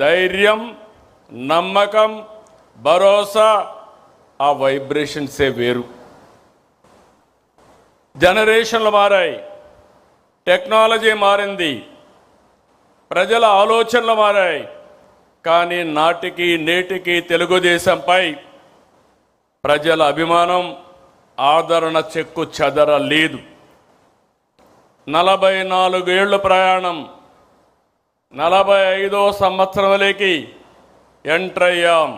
ధైర్యం, నమ్మకం, భరోసా, ఆ వైబ్రేషన్సే వేరు. జనరేషన్లు మారాయి, టెక్నాలజీ మారింది, ప్రజల ఆలోచనలు మారాయి. కానీ నాటికి నేటికి తెలుగుదేశంపై ప్రజల అభిమానం, ఆదరణ చెక్కు చెదరలేదు. 44 ఏళ్ళు ప్రయాణం, 45వ సంవత్సరంలోకి ఎంటర్ అయ్యాం.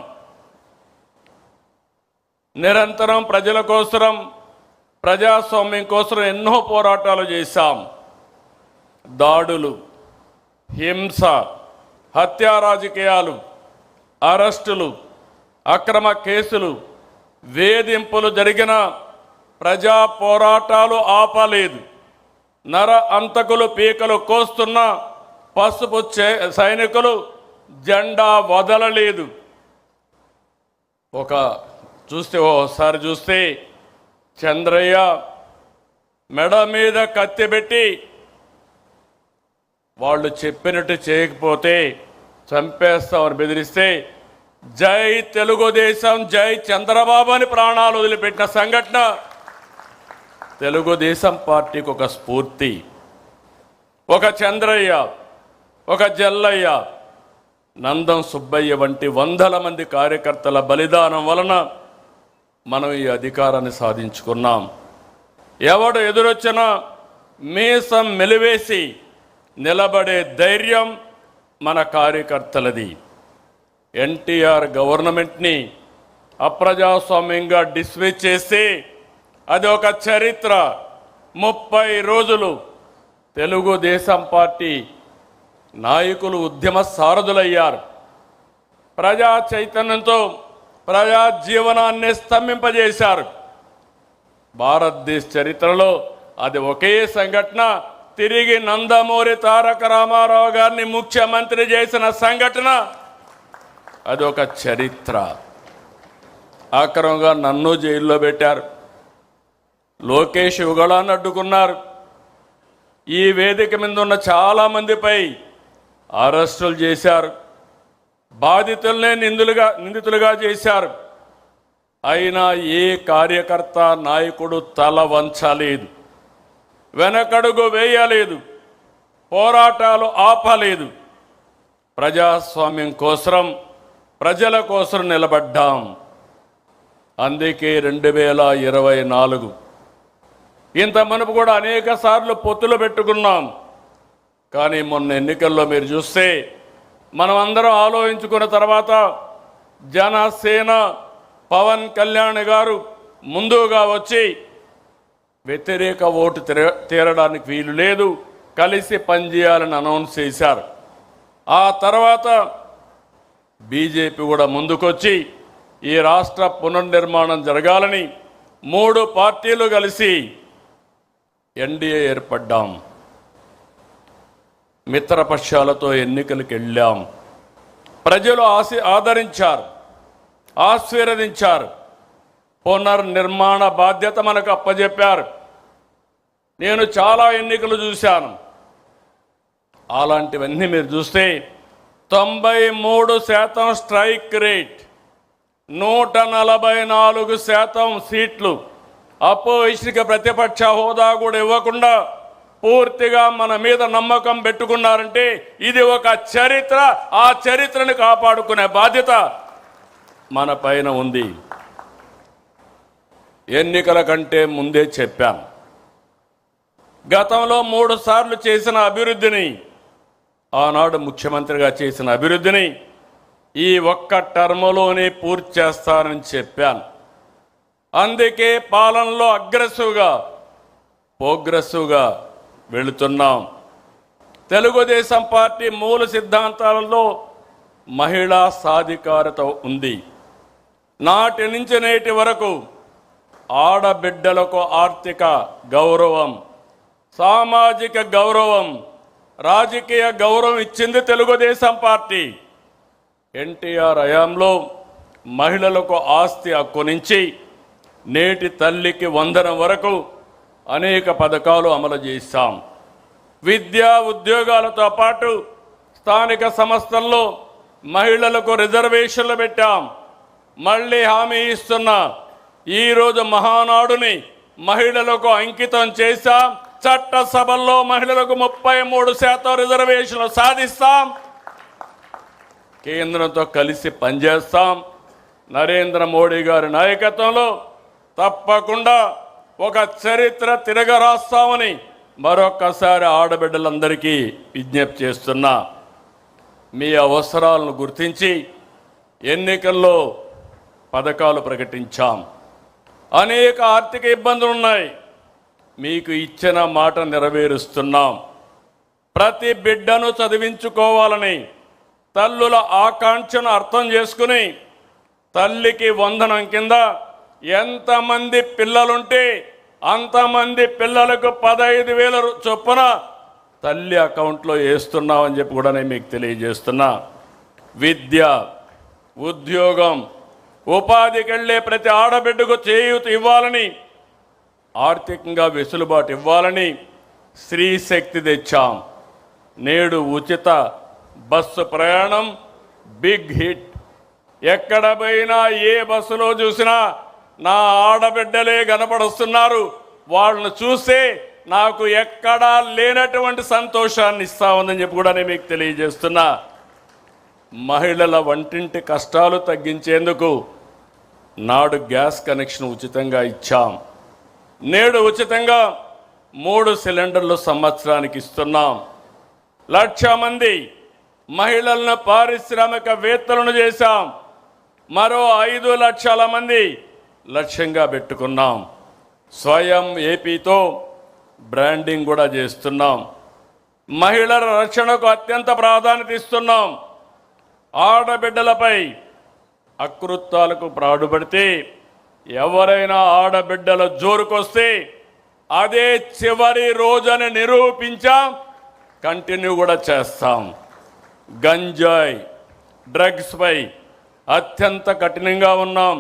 నిరంతరం ప్రజల కోసం, ప్రజాస్వామ్యం కోసం ఎన్నో పోరాటాలు చేశాం. దాడులు, హింస, హత్యా రాజకీయాలు, అరెస్టులు, అక్రమ కేసులు, వేధింపులు జరిగిన ప్రజా పోరాటాలు ఆపలేదు. నర అంతకులు పీకలు కోస్తున్న పసుపు సైనికులు జెండా వదలలేదు. ఓసారి చూస్తే చంద్రయ్య మెడ మీద కత్తి పెట్టి వాళ్ళు చెప్పినట్టు చేయకపోతే చంపేస్తామని బెదిరిస్తే జై తెలుగుదేశం, జై చంద్రబాబు అని ప్రాణాలు వదిలిపెట్టిన సంఘటన తెలుగుదేశం పార్టీకి ఒక స్ఫూర్తి. ఒక చంద్రయ్య, ఒక జల్లయ్య, నందం సుబ్బయ్య వంటి వందల మంది కార్యకర్తల బలిదానం వలన మనం ఈ అధికారాన్ని సాధించుకున్నాం. ఎవడు ఎదురొచ్చినా మీసం మెలివేసి నిలబడే ధైర్యం మన కార్యకర్తలది. ఎన్టీఆర్ గవర్నమెంట్ని అప్రజాస్వామ్యంగా డిస్మిస్ చేసి అది ఒక చరిత్ర. 30 రోజులు తెలుగుదేశం పార్టీ నాయకులు ఉద్యమ సారథులయ్యారు. ప్రజా చైతన్యంతో ప్రజా జీవనాన్ని స్తంభింపజేశారు. భారతదేశ చరిత్రలో అది ఒకే సంఘటన. తిరిగి నందమూరి తారక రామారావు గారిని ముఖ్యమంత్రి చేసిన సంఘటన అది ఒక చరిత్ర. ఆక్రమంగా నన్ను జైల్లో పెట్టారు, లోకేష్ యుగళాన్ని అడ్డుకున్నారు. ఈ వేదిక మీద ఉన్న చాలామందిపై అరెస్టులు చేశారు, బాధితులనే నిందితులుగా చేశారు. అయినా ఏ కార్యకర్త, నాయకుడు తల వంచలేదు, వెనకడుగు వేయలేదు, పోరాటాలు ఆపలేదు. ప్రజాస్వామ్యం కోసం, ప్రజల కోసం నిలబడ్డాం. అందుకే 2024 ఇంత మనపు కూడా అనేక సార్లు పొత్తులు పెట్టుకున్నాం. కానీ మొన్న ఎన్నికల్లో మీరు చూస్తే మనం అందరం ఆలోచించుకున్న తర్వాత జనసేన పవన్ కళ్యాణ్ గారు ముందుగా వచ్చి వ్యతిరేక ఓటు తీరడానికి వీలు లేదు, కలిసి పనిచేయాలని అనౌన్స్ చేశారు. ఆ తర్వాత బీజేపీ కూడా ముందుకొచ్చి ఈ రాష్ట్ర పునర్నిర్మాణం జరగాలని 3 పార్టీలు కలిసి ఎన్డీఏ ఏర్పడ్డాం. మిత్రపక్షాలతో ఎన్నికలకు వెళ్ళాం. ప్రజలు ఆదరించారు, ఆశీర్వదించారు. పునర్నిర్మాణ బాధ్యత మనకు అప్పజెప్పారు. నేను చాలా ఎన్నికలు చూశాను. అలాంటివన్నీ మీరు చూస్తే 93% స్ట్రైక్ రేట్, 144% సీట్లు, అపోజిషన్కి ప్రతిపక్ష హోదా కూడా ఇవ్వకుండా పూర్తిగా మన మీద నమ్మకం పెట్టుకున్నారంటే ఇది ఒక చరిత్ర. ఆ చరిత్రను కాపాడుకునే బాధ్యత మన పైన ఉంది. ఎన్నికల కంటే ముందే చెప్పాను, గతంలో 3 సార్లు చేసిన అభివృద్ధిని, ఆనాడు ముఖ్యమంత్రిగా చేసిన అభివృద్ధిని ఈ ఒక్క టర్మ్లోనే పూర్తి చేస్తానని చెప్పాను. అందుకే పాలనలో ప్రోగ్రెసివ్గా వెళుతున్నాం. తెలుగుదేశం పార్టీ మూల సిద్ధాంతాలలో మహిళా సాధికారత ఉంది. నాటి నుంచి నేటి వరకు ఆడబిడ్డలకు ఆర్థిక గౌరవం, సామాజిక గౌరవం, రాజకీయ గౌరవం ఇచ్చింది తెలుగుదేశం పార్టీ. ఎన్టీఆర్ హయాంలో మహిళలకు ఆస్తి హక్కు నుంచి నేటి తల్లికి వందనం వరకు అనేక పథకాలు అమలు చేశాం. విద్యా ఉద్యోగాలతో పాటు స్థానిక సంస్థల్లో మహిళలకు రిజర్వేషన్లు పెట్టాం. మళ్ళీ హామీ ఇస్తున్నా, ఈరోజు మహానాడుని మహిళలకు అంకితం చేశాం. చట్టసభల్లో మహిళలకు 33% రిజర్వేషన్లు సాధిస్తాం. కేంద్రంతో కలిసి పనిచేస్తాం. నరేంద్ర మోడీ గారి నాయకత్వంలో తప్పకుండా ఒక చరిత్ర తిరగరాస్తామని మరొక్కసారి ఆడబిడ్డలందరికీ విజ్ఞప్తి చేస్తున్నా. మీ అవసరాలను గుర్తించి ఎన్నికల్లో పథకాలు ప్రకటించాం. అనేక ఆర్థిక ఇబ్బందులు ఉన్నాయి, మీకు ఇచ్చిన మాట నెరవేరుస్తున్నాం. ప్రతి బిడ్డను చదివించుకోవాలని తల్లుల ఆకాంక్షను అర్థం చేసుకుని తల్లికి వందనం కింద ఎంతమంది పిల్లలుంటే అంతమంది పిల్లలకు 15,000 చొప్పున తల్లి అకౌంట్లో వేస్తున్నామని చెప్పి కూడా నేను మీకు తెలియజేస్తున్నా. విద్య, ఉద్యోగం, ఉపాధికి వెళ్ళే ప్రతి ఆడబిడ్డకు చేయూత ఇవ్వాలని, ఆర్థికంగా వెసులుబాటు ఇవ్వాలని స్త్రీ శక్తి తెచ్చాం. నేడు ఉచిత బస్సు ప్రయాణం బిగ్ హిట్. ఎక్కడ పోయినా ఏ బస్సులో చూసినా నా ఆడబిడ్డలే కనపడుస్తున్నారు. వాళ్ళను చూస్తే నాకు ఎక్కడా లేనటువంటి సంతోషాన్ని ఇస్తా ఉందని చెప్పి కూడా నేను మీకు తెలియజేస్తున్నా. మహిళల వంటింటి కష్టాలు తగ్గించేందుకు నాడు గ్యాస్ కనెక్షన్ ఉచితంగా ఇచ్చాం. నేడు ఉచితంగా 3 సిలిండర్లు సంవత్సరానికి ఇస్తున్నాం. 1,00,000 మంది మహిళలను పారిశ్రామికవేత్తలను చేశాం. మరో 5 లక్షల మంది లక్ష్యంగా పెట్టుకున్నాం. స్వయం ఏపీతో బ్రాండింగ్ కూడా చేస్తున్నాం. మహిళల రక్షణకు అత్యంత ప్రాధాన్యత ఇస్తున్నాం. ఆడబిడ్డలపై అకృత్యాలకు పాటుపడితే ఎవరైనా ఆడబిడ్డల జోరుకొస్తే అదే చివరి రోజని నిరూపించాం. కంటిన్యూ కూడా చేస్తాం. గంజాయి, డ్రగ్స్పై అత్యంత కఠినంగా ఉన్నాం.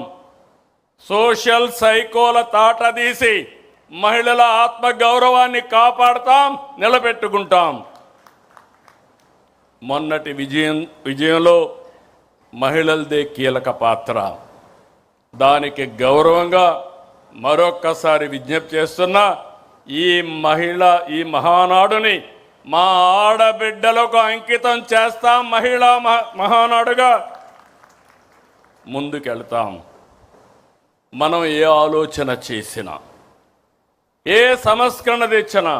సోషల్ సైకోల తాట తీసి మహిళల ఆత్మగౌరవాన్ని కాపాడుతాం, నిలబెట్టుకుంటాం. మొన్నటి విజయంలో మహిళలదే కీలక పాత్ర. దానికి గౌరవంగా మరొక్కసారి విజ్ఞప్తి చేస్తున్నా, ఈ మహానాడుని మా ఆడబిడ్డలకు అంకితం చేస్తాం. మహిళా మహానాడుగా ముందుకెళ్తాం. మనం ఏ ఆలోచన చేసినా, ఏ సంస్కరణ తెచ్చినా,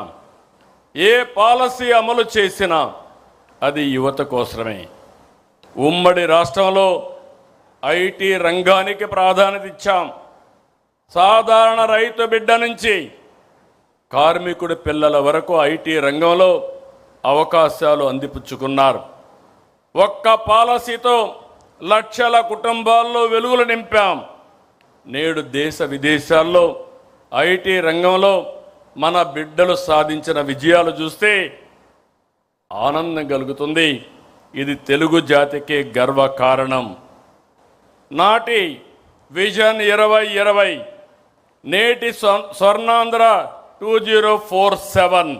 ఏ పాలసీ అమలు చేసినా అది యువత కోసమే. ఉమ్మడి రాష్ట్రంలో ఐటీ రంగానికి ప్రాధాన్యత ఇచ్చాం. సాధారణ రైతు బిడ్డ నుంచి కార్మికుడి పిల్లల వరకు ఐటీ రంగంలో అవకాశాలు అందిపుచ్చుకున్నారు. ఒక్క పాలసీతో లక్షల కుటుంబాల్లో వెలుగులు నింపాం. నేడు దేశ విదేశాల్లో ఐటీ రంగంలో మన బిడ్డలు సాధించిన విజయాలు చూస్తే ఆనందం కలుగుతుంది. ఇది తెలుగు జాతికి గర్వకారణం. నాటి విజన్ 2020, నేటి స్వర్ణాంధ్ర 2047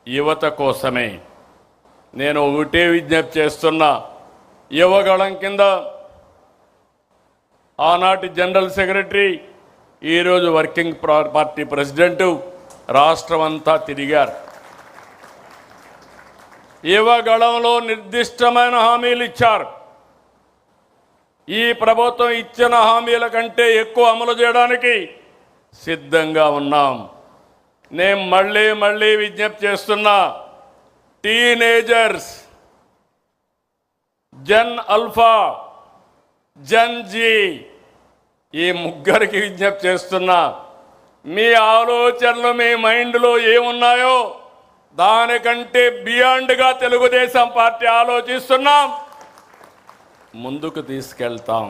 యువత కోసమే. నేను ఒకటే విజ్ఞప్తి చేస్తున్నా, యువగళం కింద ఆనాటి జనరల్ సెక్రటరీ, ఈరోజు వర్కింగ్ పార్టీ ప్రెసిడెంటు రాష్ట్రమంతా తిరిగారు. యువగళంలో నిర్దిష్టమైన హామీలు ఇచ్చారు. ఈ ప్రభుత్వం ఇచ్చిన హామీల కంటే ఎక్కువ అమలు చేయడానికి సిద్ధంగా ఉన్నాం. నేను మళ్ళీ విజ్ఞప్తి చేస్తున్నా, teenagers, gen alpha, gen Z, ఈ ముగ్గురికి విజ్ఞప్తి చేస్తున్నా, మీ ఆలోచనలు మీ మైండ్లో ఏమున్నాయో దానికంటే బియాండ్గా తెలుగుదేశం పార్టీ ఆలోచిస్తున్నాం, ముందుకు తీసుకెళ్తాం.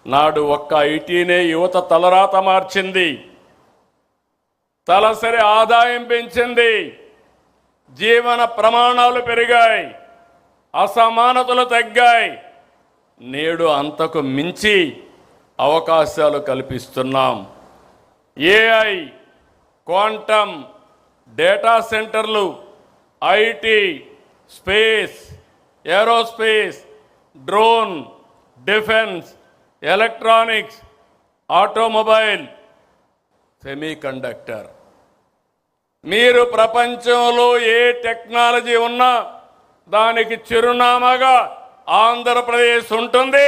నాడు ఒక్క ఐటీనే యువత తలరాత మార్చింది, తలసరి ఆదాయం పెంచింది, జీవన ప్రమాణాలు పెరిగాయి, అసమానతలు తగ్గాయి. నేడు అంతకు మించి అవకాశాలు కల్పిస్తున్నాం. ఏఐ, క్వాంటమ్, డేటా సెంటర్లు, IT, space, aerospace, drone, defence, electronics, automobile, semiconductor. మీరు ప్రపంచంలో ఏ టెక్నాలజీ ఉన్నా దానికి చిరునామాగా ఆంధ్రప్రదేశ్ ఉంటుంది.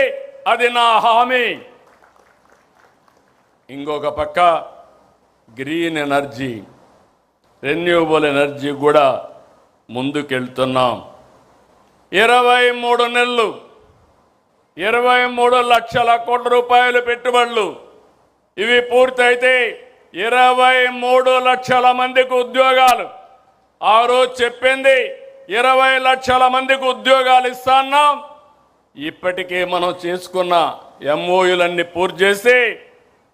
అది నా హామీ. ఇంకొక పక్క గ్రీన్ ఎనర్జీ, రెన్యూవబుల్ ఎనర్జీ కూడా ముందుకెళ్తున్నాం. 23 నెలలు 23 లక్షల కోట్ల రూపాయలు పెట్టుబడులు. ఇవి పూర్తయితే 23 లక్షల మందికి ఉద్యోగాలు. ఆ రోజు చెప్పింది 20 లక్షల మందికి ఉద్యోగాలు ఇస్తాన్నాం. ఇప్పటికే మనం చేసుకున్న ఎంఓయూలన్నీ పూర్తి చేసి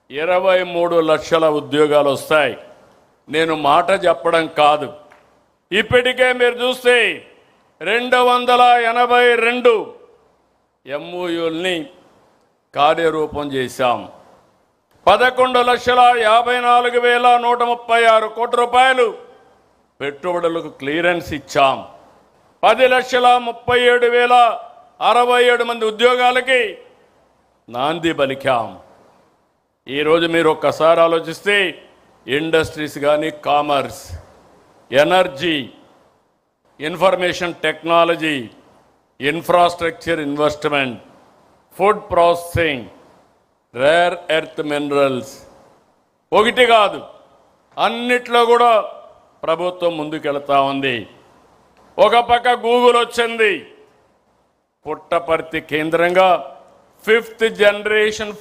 23 లక్షల ఉద్యోగాలు వస్తాయి. నేను మాట చెప్పడం కాదు. ఇప్పటికే మీరు చూస్తే 282 ఎంఓయూల్ని కార్యరూపం చేశాం. 11,54,136 కోట్ల రూపాయలు పెట్టుబడులకు క్లియరెన్స్ ఇచ్చాం. 10,37,067 మంది ఉద్యోగాలకి నాంది పలికాం. ఈరోజు మీరు ఒక్కసారి ఆలోచిస్తే ఇండస్ట్రీస్ కానీ, commerce, energy, information technology, infrastructure investment, food processing, rare earth minerals, ఒకటి కాదు అన్నిట్లో కూడా ప్రభుత్వం ముందుకెళ్తా ఉంది. ఒక పక్క గూగుల్ వచ్చింది. పుట్టపర్తి కేంద్రంగా 5th జనరేషన్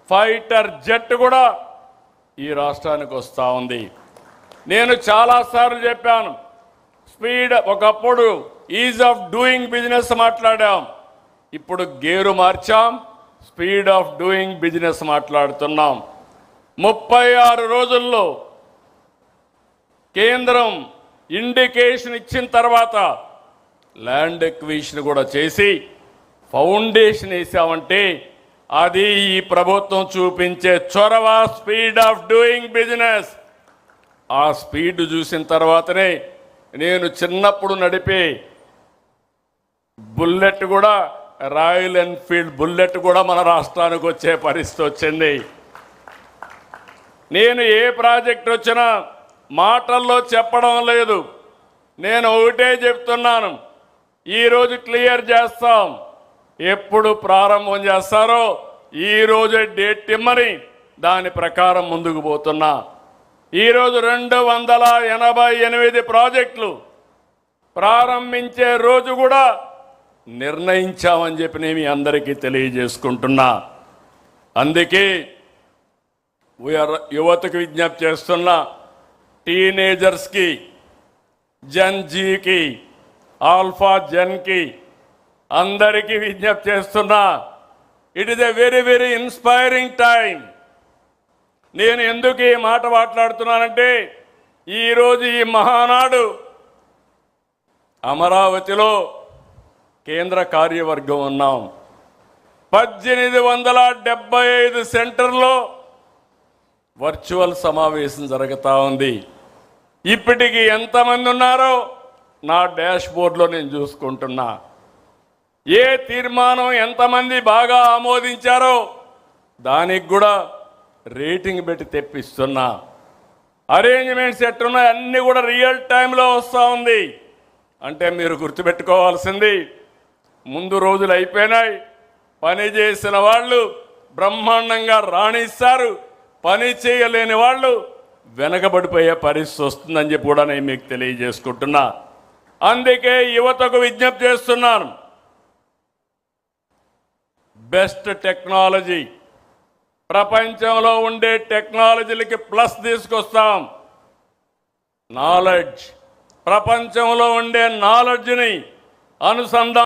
ఫైటర్ జెట్ కూడా ఈ రాష్ట్రానికి వస్తూ ఉంది. నేను చాలాసార్లు చెప్పాను, స్పీడ్, ఒకప్పుడు ఈజ్ ఆఫ్ డూయింగ్ బిజినెస్ మాట్లాడాం, ఇప్పుడు గేరు మార్చాం, స్పీడ్ ఆఫ్ డూయింగ్ బిజినెస్ మాట్లాడుతున్నాం. 36 రోజుల్లో కేంద్రం ఇండికేషన్ ఇచ్చిన తర్వాత ల్యాండ్ ఎక్విజిషన్ కూడా చేసి ఫౌండేషన్ వేసామంటే అది ఈ ప్రభుత్వం చూపించే చొరవ, స్పీడ్ ఆఫ్ డూయింగ్ బిజినెస్. ఆ స్పీడ్ చూసిన తర్వాతనే నేను చిన్నప్పుడు నడిపే బుల్లెట్ కూడా, రాయల్ ఎన్ఫీల్డ్ బుల్లెట్ కూడా మన రాష్ట్రానికి వచ్చే పరిస్థితి వచ్చింది. నేను ఏ ప్రాజెక్ట్ వచ్చినా మాటల్లో చెప్పడం లేదు. నేను ఒకటే చెప్తున్నాను, ఈరోజు క్లియర్ చేస్తాం. ఎప్పుడు ప్రారంభం చేస్తారో ఈరోజే డేట్ ఇమ్మని దాని ప్రకారం ముందుకు పోతున్నా. ఈరోజు 288 ప్రాజెక్టులు ప్రారంభించే రోజు కూడా నిర్ణయించామని చెప్పి నేను మీ అందరికీ తెలియజేసుకుంటున్నా. అందుకే యువతకు విజ్ఞప్తి చేస్తున్నా, టీనేజర్స్కి, జన్జీకి, ఆల్ఫా జన్కి అందరికీ విజ్ఞప్తి చేస్తున్నా. It is a very very inspiring time. నేను ఎందుకు ఈ మాట మాట్లాడుతున్నానంటే, ఈరోజు ఈ మహానాడు అమరావతిలో కేంద్ర కార్యవర్గం ఉన్నాం. 1875 సెంటర్లో వర్చువల్ సమావేశం జరుగుతూ ఉంది. ఇప్పటికి ఎంతమంది ఉన్నారో నా డాష్ బోర్డులో నేను చూసుకుంటున్నా. ఏ తీర్మానం ఎంతమంది బాగా ఆమోదించారో దానికి కూడా రేటింగ్ పెట్టి తెప్పిస్తున్నా. అరేంజ్మెంట్స్ ఎట్టున్నాయి అన్నీ కూడా రియల్ టైంలో వస్తూ ఉంది. అంటే మీరు గుర్తుపెట్టుకోవాల్సింది, ముందు రోజులు అయిపోయినాయి, పని చేసిన వాళ్ళు బ్రహ్మాండంగా రాణిస్తారు, పని చేయలేని వాళ్ళు వెనకబడిపోయే పరిస్థితి వస్తుందని చెప్పి కూడా నేను మీకు తెలియజేసుకుంటున్నా. అందుకే యువతకు విజ్ఞప్తి చేస్తున్నాను, బెస్ట్ టెక్నాలజీ, ప్రపంచంలో ఉండే టెక్నాలజీలకి ప్లస్ తీసుకొస్తాం. నాలెడ్జ్, ప్రపంచంలో ఉండే నాలెడ్జ్ని అనుసంధానం